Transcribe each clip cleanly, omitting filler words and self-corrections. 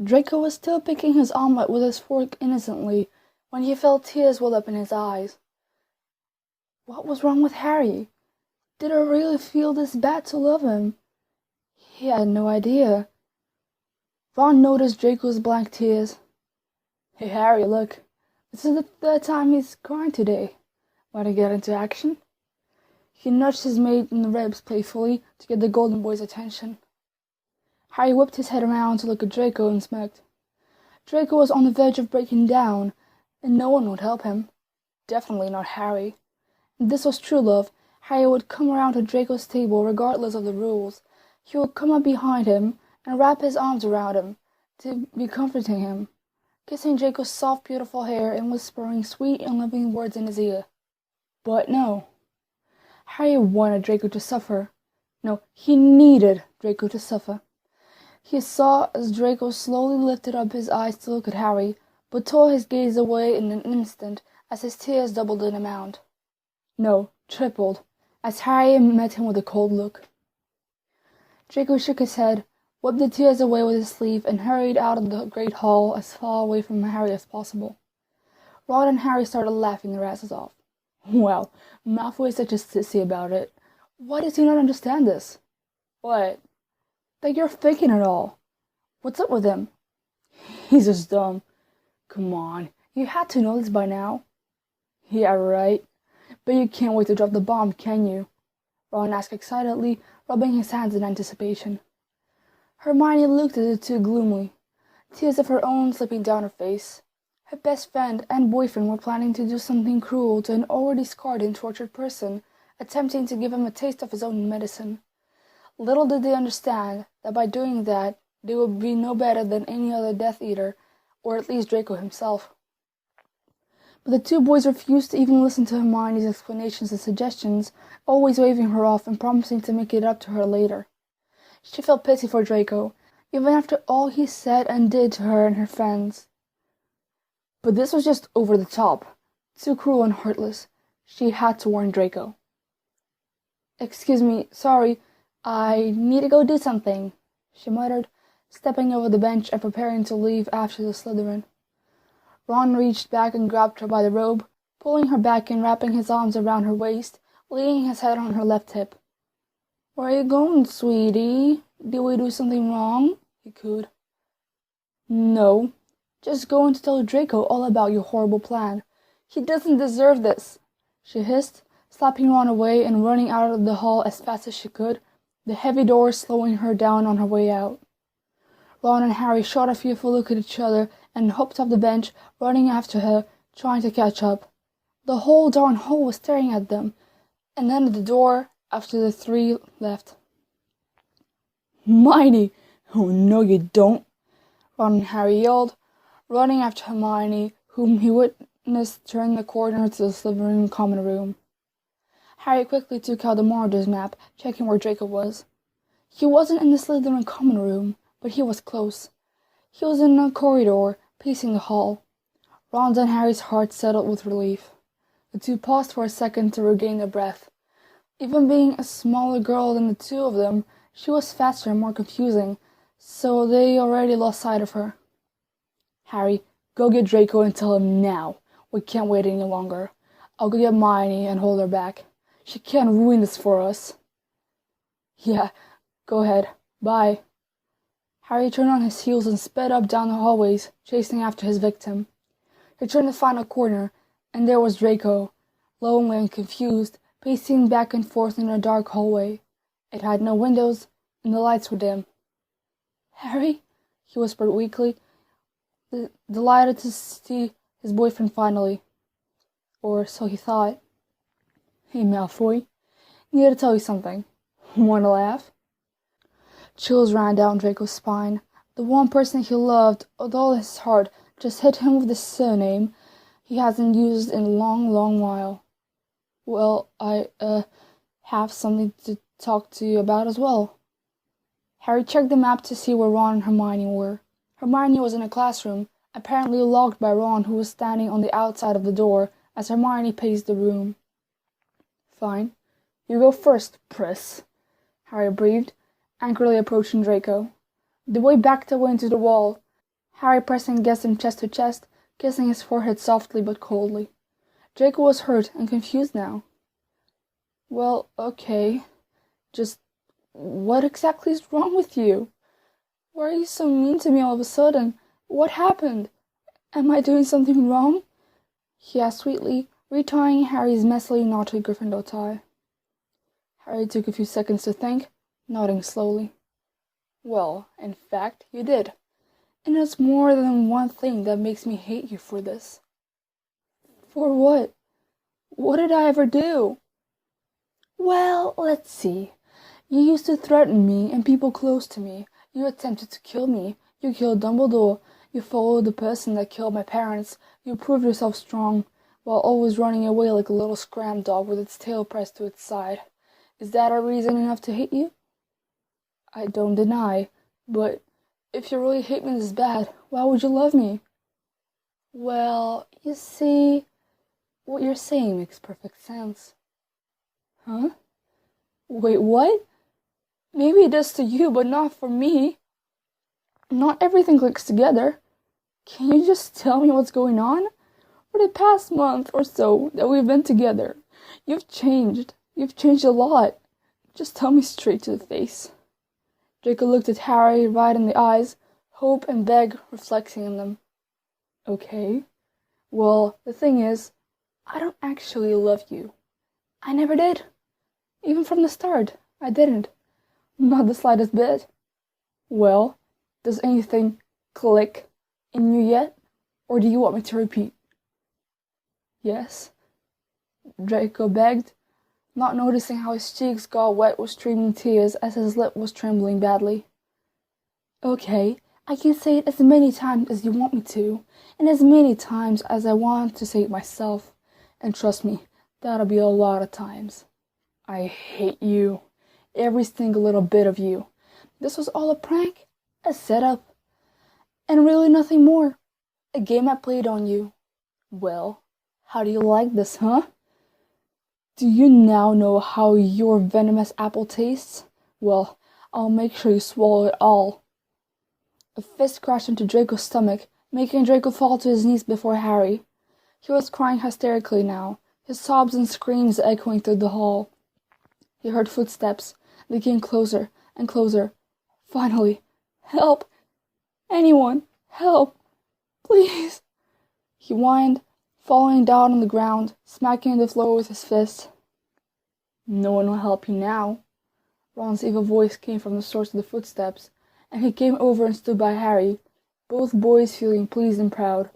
Draco was still picking his omelette with his fork innocently when he felt tears well up in his eyes. What was wrong with Harry? Did I really feel this bad to love him? He had no idea. Ron noticed Draco's blank tears. Hey Harry, look. This is the third time he's crying today. Want to get into action? He nudged his mate in the ribs playfully to get the golden boy's attention. Harry whipped his head around to look at Draco and smirked. Draco was on the verge of breaking down, and no one would help him. Definitely not Harry. If this was true love, Harry would come around to Draco's table regardless of the rules. He would come up behind him and wrap his arms around him to be comforting him, kissing Draco's soft, beautiful hair and whispering sweet and loving words in his ear. But no. Harry wanted Draco to suffer. No, he needed Draco to suffer. He saw as Draco slowly lifted up his eyes to look at Harry, but tore his gaze away in an instant as his tears doubled in amount. No, tripled, as Harry met him with a cold look. Draco shook his head, wiped the tears away with his sleeve, and hurried out of the great hall as far away from Harry as possible. Ron and Harry started laughing their asses off. Well, Malfoy is such a sissy about it. Why does he not understand this? What? That you're faking it all. What's up with him? He's just dumb. Come on, you had to know this by now. Yeah, right. But you can't wait to drop the bomb, can you? Ron asked excitedly, rubbing his hands in anticipation. Hermione looked at the two gloomily, tears of her own slipping down her face. Her best friend and boyfriend were planning to do something cruel to an already scarred and tortured person, attempting to give him a taste of his own medicine. Little did they understand that by doing that, they would be no better than any other Death Eater, or at least Draco himself. But the two boys refused to even listen to Hermione's explanations and suggestions, always waving her off and promising to make it up to her later. She felt pity for Draco, even after all he said and did to her and her friends. But this was just over the top, too cruel and heartless. She had to warn Draco. Excuse me, sorry, I need to go do something, she muttered, stepping over the bench and preparing to leave after the Slytherin. Ron reached back and grabbed her by the robe, pulling her back and wrapping his arms around her waist, laying his head on her left hip. Where are you going, sweetie? Did we do something wrong? He cooed. No, just going to tell Draco all about your horrible plan. He doesn't deserve this, she hissed, slapping Ron away and running out of the hall as fast as she could, the heavy door slowing her down on her way out. Ron and Harry shot a fearful look at each other and hopped off the bench, running after her, trying to catch up. The whole darn hall was staring at them, and then at the door after the three left. Hermione! Oh, no you don't! Ron and Harry yelled, running after Hermione, whom he witnessed turn the corner to the Slytherin common room. Harry quickly took out the Marauders map, checking where Draco was. He wasn't in the Slytherin common room, but he was close. He was in a corridor, pacing the hall. Ron's and Harry's hearts settled with relief. The two paused for a second to regain their breath. Even being a smaller girl than the two of them, she was faster and more confusing, so they already lost sight of her. Harry, go get Draco and tell him now. We can't wait any longer. I'll go get Hermione and hold her back. She can't ruin this for us. Yeah, go ahead. Bye. Harry turned on his heels and sped up down the hallways, chasing after his victim. He turned the final corner, and there was Draco, lonely and confused, pacing back and forth in a dark hallway. It had no windows, and the lights were dim. Harry, he whispered weakly, delighted to see his boyfriend finally. Or so he thought. Hey, Malfoy, need to tell you something. Want to laugh? Chills ran down Draco's spine. The one person he loved, with all his heart, just hit him with the surname he hasn't used in a long, long while. Well, I, have something to talk to you about as well. Harry checked the map to see where Ron and Hermione were. Hermione was in a classroom, apparently locked by Ron, who was standing on the outside of the door as Hermione paced the room. Fine. You go first, Priss, Harry breathed, angrily approaching Draco. The boy backed away into the wall, Harry pressing against him chest to chest, kissing his forehead softly but coldly. Draco was hurt and confused now. Well, okay. Just what exactly is wrong with you? Why are you so mean to me all of a sudden? What happened? Am I doing something wrong? He asked sweetly, retying Harry's messily knotted Gryffindor tie. Harry took a few seconds to think, nodding slowly. Well, in fact, you did. And it's more than one thing that makes me hate you for this. For what? What did I ever do? Well, let's see. You used to threaten me and people close to me. You attempted to kill me. You killed Dumbledore. You followed the person that killed my parents. You proved yourself strong, while always running away like a little scram dog with its tail pressed to its side. Is that a reason enough to hate you? I don't deny, but if you really hate me this bad, why would you love me? Well, you see, what you're saying makes perfect sense. Huh? Wait, what? Maybe it does to you, but not for me. Not everything clicks together. Can you just tell me what's going on? For the past month or so that we've been together, you've changed. You've changed a lot. Just tell me straight to the face. Draco looked at Harry right in the eyes, hope and beg reflecting in them. Okay. Well, the thing is, I don't actually love you. I never did. Even from the start, I didn't. Not the slightest bit. Well, does anything click in you yet? Or do you want me to repeat? Yes, Draco begged, not noticing how his cheeks got wet with streaming tears as his lip was trembling badly. Okay, I can say it as many times as you want me to, and as many times as I want to say it myself. And trust me, that'll be a lot of times. I hate you. Every single little bit of you. This was all a prank, a setup, and really nothing more. A game I played on you. Well, how do you like this, huh? Do you now know how your venomous apple tastes? Well, I'll make sure you swallow it all. A fist crashed into Draco's stomach, making Draco fall to his knees before Harry. He was crying hysterically now, his sobs and screams echoing through the hall. He heard footsteps. They came closer and closer. Finally, help! Anyone, help! Please! He whined, falling down on the ground, smacking the floor with his fist. No one will help you now. Ron's evil voice came from the source of the footsteps, and he came over and stood by Harry, both boys feeling pleased and proud.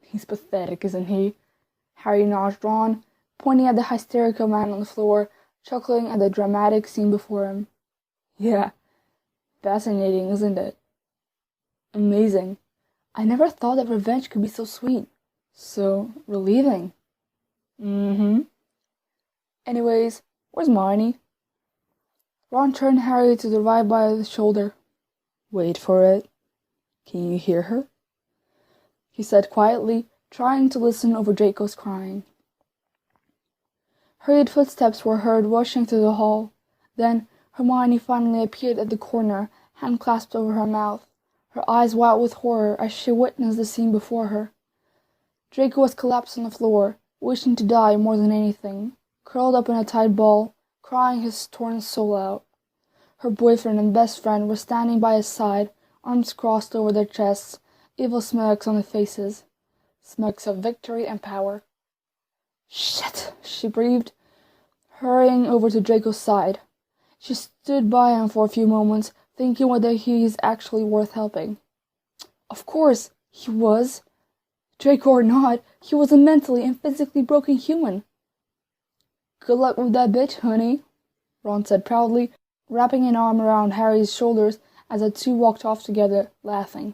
He's pathetic, isn't he? Harry nudged Ron, pointing at the hysterical man on the floor, chuckling at the dramatic scene before him. Yeah, fascinating, isn't it? Amazing. I never thought that revenge could be so sweet. So relieving. Anyways, where's Marnie? Ron turned Harry to the right by the shoulder. Wait for it. Can you hear her? He said quietly, trying to listen over Draco's crying. Hurried footsteps were heard rushing through the hall. Then Hermione finally appeared at the corner, hand clasped over her mouth, her eyes wide with horror as she witnessed the scene before her. Draco was collapsed on the floor, wishing to die more than anything, curled up in a tight ball, crying his torn soul out. Her boyfriend and best friend were standing by his side, arms crossed over their chests, evil smirks on their faces. Smirks of victory and power. Shit, she breathed, hurrying over to Draco's side. She stood by him for a few moments, thinking whether he is actually worth helping. Of course, he was. Draco or not, he was a mentally and physically broken human. Good luck with that bitch, honey, Ron said proudly, wrapping an arm around Harry's shoulders as the two walked off together, laughing.